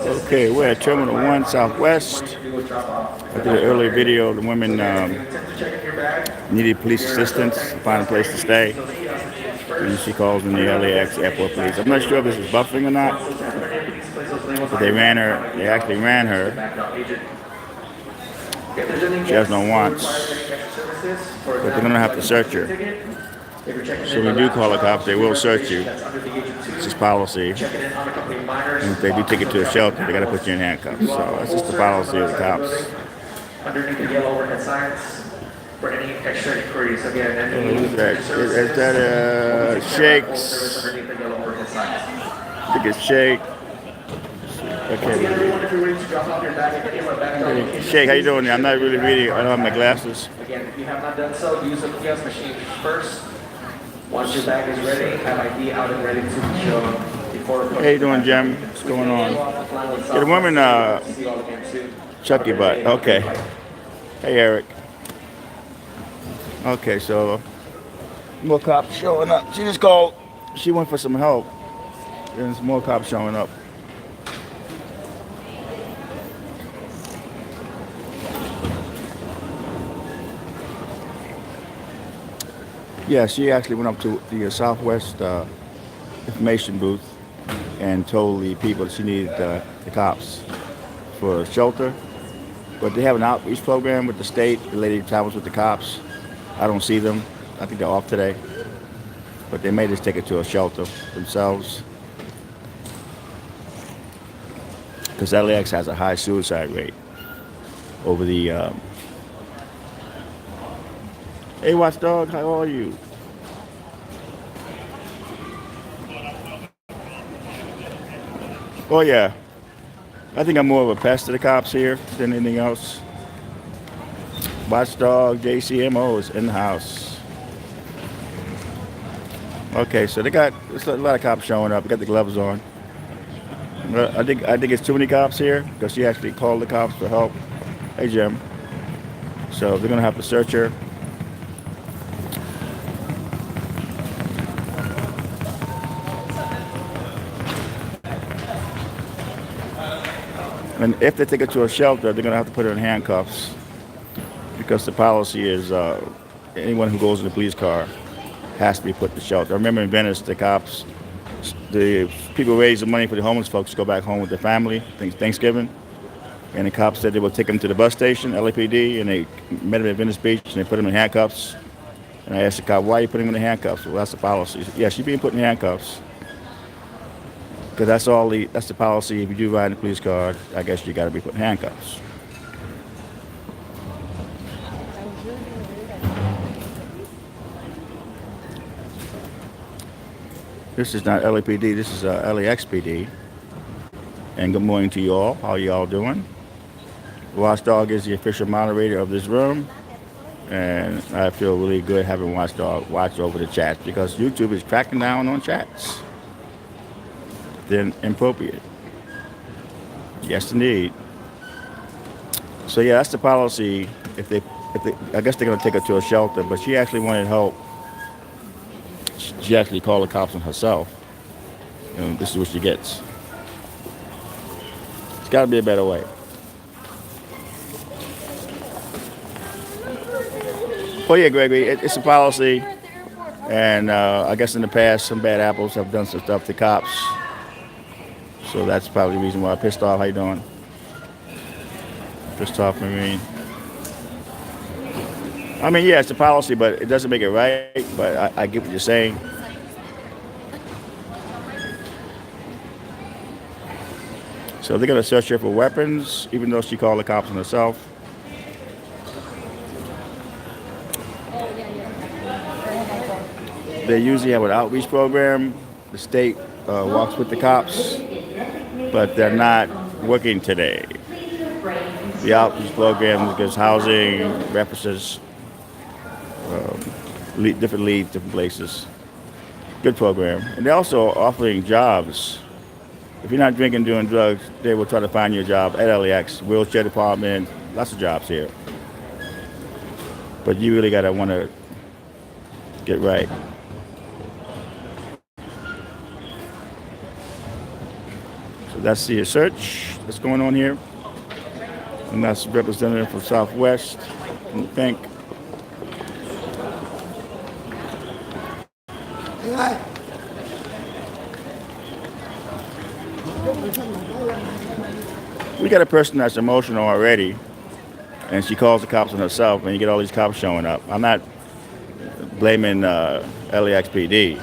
Okay, we're at Terminal 1 Southwest. I did an earlier video. The women needed police assistance to find a place to stay. And she calls in the LAX airport police. I'm not sure if this is buffing or not, but they ran her. They actually ran her. She has no wants, but they're going to have to search her. So when you do call the cops, they will search you. It's just policy. And if they do take it to a shelter, they got to put you in handcuffs. So that's just the policy of the cops. Underneath the yellow overhead signs for any extra inquiries. Again, is that Shakes? I think it's Shake. Okay. Shake, how you doing? I'm not really reading. I don't have my glasses. Again, if you have not done so, use the kiosk machine first. Once your bag is ready, have ID out and ready to be shown before. How you doing, Jim? What's going on? Yeah, the woman, Chucky Butt. Okay. Hey, Eric. Okay, so more cops showing up. She just called. She went for some help. There's more cops showing up. Yeah, she actually went up to the Southwest information booth and told the people that she needed the cops for shelter. But they have an outreach program with the state. The lady travels with the cops. I don't see them. I think they're off today. But they may just take her to a shelter themselves. Because LAX has a high suicide rate over the... Hey, Watchdog, how are you? Oh, yeah. I think I'm more of a pest to the cops here than anything else. Watchdog JCMO is in the house. Okay, so there's a lot of cops showing up. They got the gloves on. I think it's too many cops here because she actually called the cops for help. Hey, Jim. So they're gonna have to search her. And if they take her to a shelter, they're going to have to put her in handcuffs because the policy is anyone who goes in the police car has to be put to shelter. I remember in Venice, the people raised the money for the homeless folks to go back home with their family, Thanksgiving. And the cops said they would take them to the bus station, LAPD, and they met them at Venice Beach, and they put them in handcuffs. And I asked the cop, why are you putting them in handcuffs? Well, that's the policy. He said, yeah, she's being put in handcuffs. Because that's the policy. If you do ride in a police car, I guess you got to be put in handcuffs. This is not LAPD. This is LAXPD. And good morning to you all. How you all doing? Watchdog is the official moderator of this room. And I feel really good having Watchdog watch over the chats because YouTube is cracking down on chats. Then inappropriate. Yes, indeed. So yeah, that's the policy. If they, I guess they're gonna take her to a shelter. But she actually wanted help. She actually called the cops on herself. And this is what she gets. It's got to be a better way. Oh yeah, Gregory, it's a policy. And I guess in the past, some bad apples have done some stuff to cops. So that's probably the reason why I pissed off. How you doing? Pissed off, I mean, yeah, it's a policy, but it doesn't make it right. But I get what you're saying. So they're going to search her for weapons, even though she called the cops on herself. They usually have an outreach program. The state walks with the cops, but they're not working today. The outreach program gives housing, references, different leads, different places. Good program. And they're also offering jobs. If you're not drinking, doing drugs, they will try to find you a job at LAX, wheelchair department, lots of jobs here. But you really got to want to get right. So That's the search that's going on here. And that's representative from Southwest. I think. We got a person that's emotional already, and she calls the cops on herself, and you get all these cops showing up. I'm not blaming LAXPD,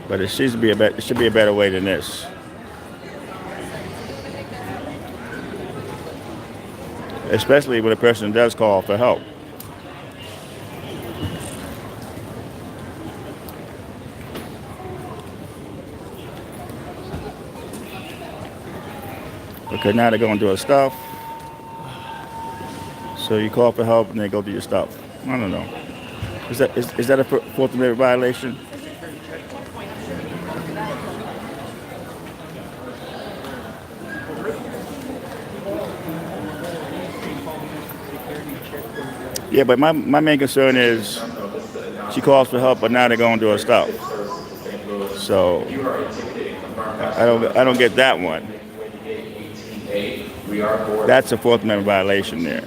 but it should be a better way than this. Especially when a person does call for help. Okay, now they're going to do her stuff. So you call for help and they go do your stuff. I don't know. Is that a Fourth Amendment violation? Yeah, but my main concern is she calls for help, but now they're going to do her stuff. So I don't get that one. That's a Fourth Amendment violation there.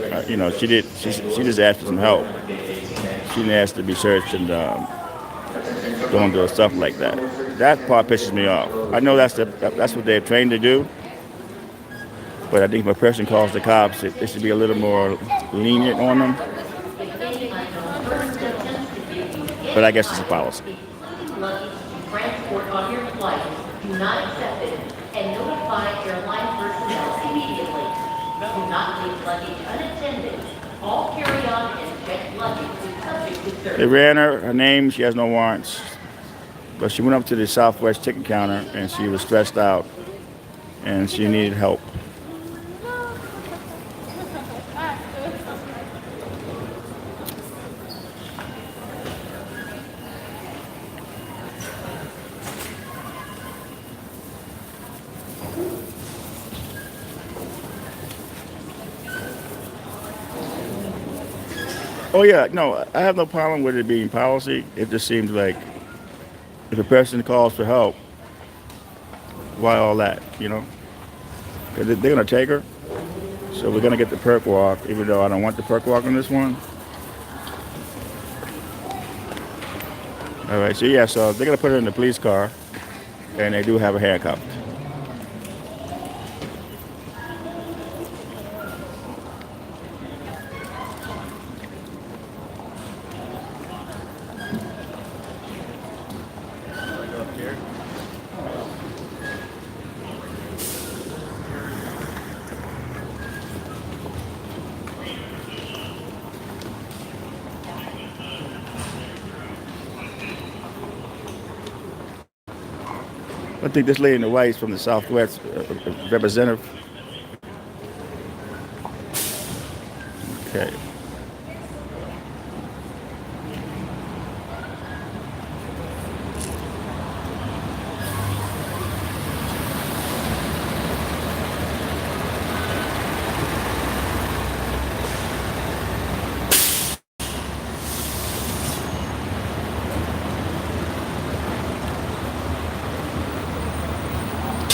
She just asked for some help. She didn't ask to be searched and don't do stuff like that. That part pisses me off. I know that's what they're trained to do, but I think if a person calls the cops, it should be a little more lenient on them. But I guess it's a policy. Transport on your flight. Do not accept it and notify airline personnel immediately. Do not leave luggage unattended. All carry-on and checked luggage is subject to search. They ran her name. She has no warrants. But she went up to the Southwest ticket counter and she was stressed out and she needed help. Oh yeah, no, I have no problem with it being policy. It just seems like if a person calls for help, why all that, Because they're going to take her. So we're going to get the perk walk, even though I don't want the perk walk on this one. All right, so yeah, so they're going to put her in the police car, and they do have her handcuffed. I think this lady in the white is from the Southwest representative. Okay.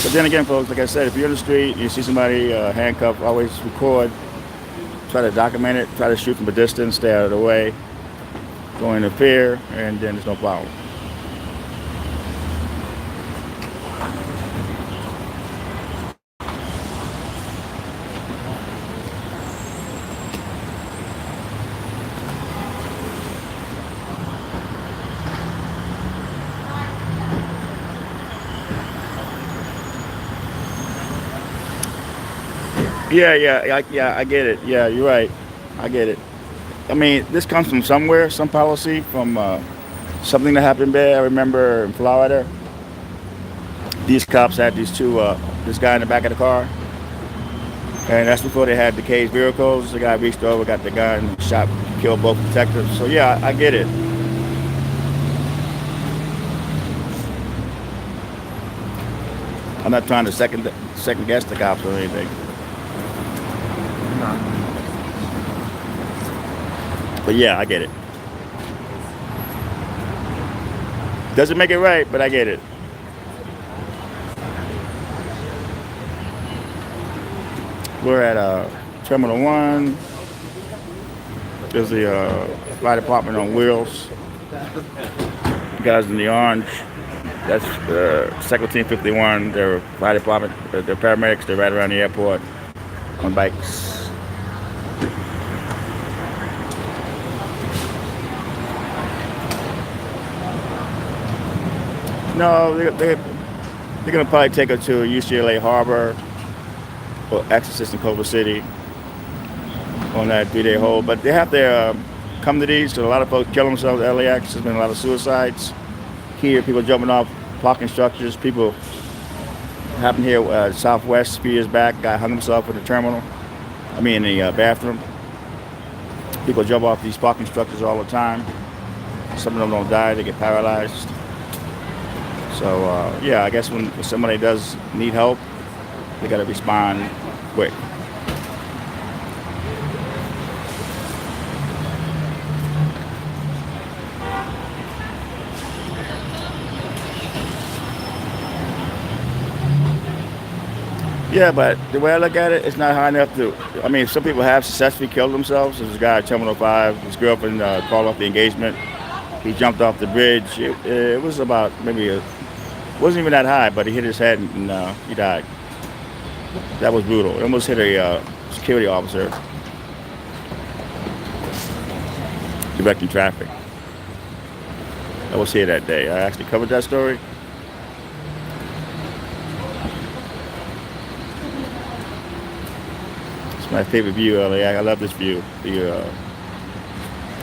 But then again, folks, like I said, if you're in the street, you see somebody handcuffed, always record, try to document it, try to shoot from a distance, stay out of the way, don't interfere, and then there's no problem. Yeah, I get it. Yeah, you're right. I get it. I mean, this comes from somewhere, some policy, from something that happened there. I remember in Florida, these cops had this guy in the back of the car, and that's before they had the caged vehicles. The guy reached over, got the gun, shot, killed both detectives. So yeah, I get it. I'm not trying to second guess the cops or anything. But yeah, I get it. Doesn't make it right, but I get it. We're at Terminal 1. There's the fire department on wheels. You guys in the orange. That's Second Team 51. They're fire department. They're paramedics. They're right around the airport on bikes. No, they're going to probably take her to UCLA Harbor or Exorcist in Culver City on that 3-day hold. But they have to come to these because a lot of folks kill themselves at LAX. There's been a lot of suicides here, people jumping off parking structures. People happened here Southwest a few years back, guy hung himself in the terminal. In the bathroom. People jump off these parking structures all the time. Some of them don't die, they get paralyzed. So yeah, I guess when somebody does need help, they got to respond quick. Yeah, but the way I look at it, it's not high enough to. Some people have successfully killed themselves. There's a guy at Terminal 5, his girlfriend called off the engagement. He jumped off the bridge. It was about wasn't even that high, but he hit his head and he died. That was brutal. It almost hit a security officer directing traffic. I was here that day. I actually covered that story. It's my favorite view, LA. I love this view.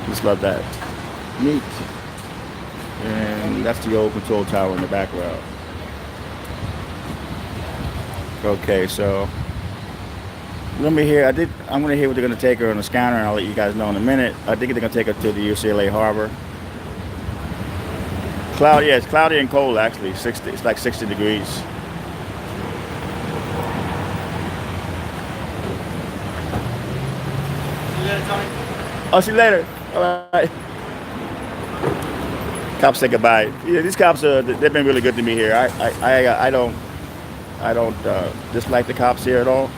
Just love that. Neat. And that's the old control tower in the background. Okay, so let me hear. I'm going to hear what they're going to take her on the scanner, and I'll let you guys know in a minute. I think they're going to take her to the UCLA Harbor. Cloudy, yeah, it's cloudy and cold actually. 60. It's like 60 degrees. I'll see you later. All right. Cops say goodbye. Yeah, these cops they've been really good to me here. I don't dislike the cops here at all.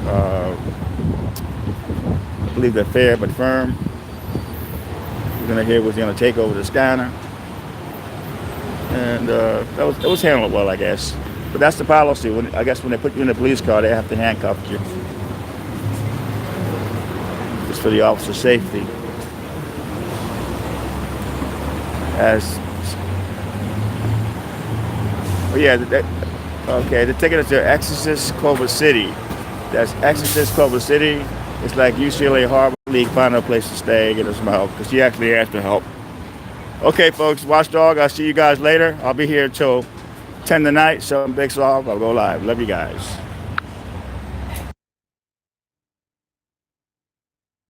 I believe they're fair but firm. We're gonna hear what's gonna take over the scanner, and that was handled well, I guess. But that's the policy. When they put you in a police car, they have to handcuff you. It's for the officer's safety. Okay, they're taking us to Exorcist Culver City. That's Exorcist Culver City. It's like UCLA Harbor League. Find a place to stay, get us some help, because she actually asked for help. Okay, folks, Watchdog, I'll see you guys later. I'll be here until 10 tonight, so big solve. I'll go live. Love you guys.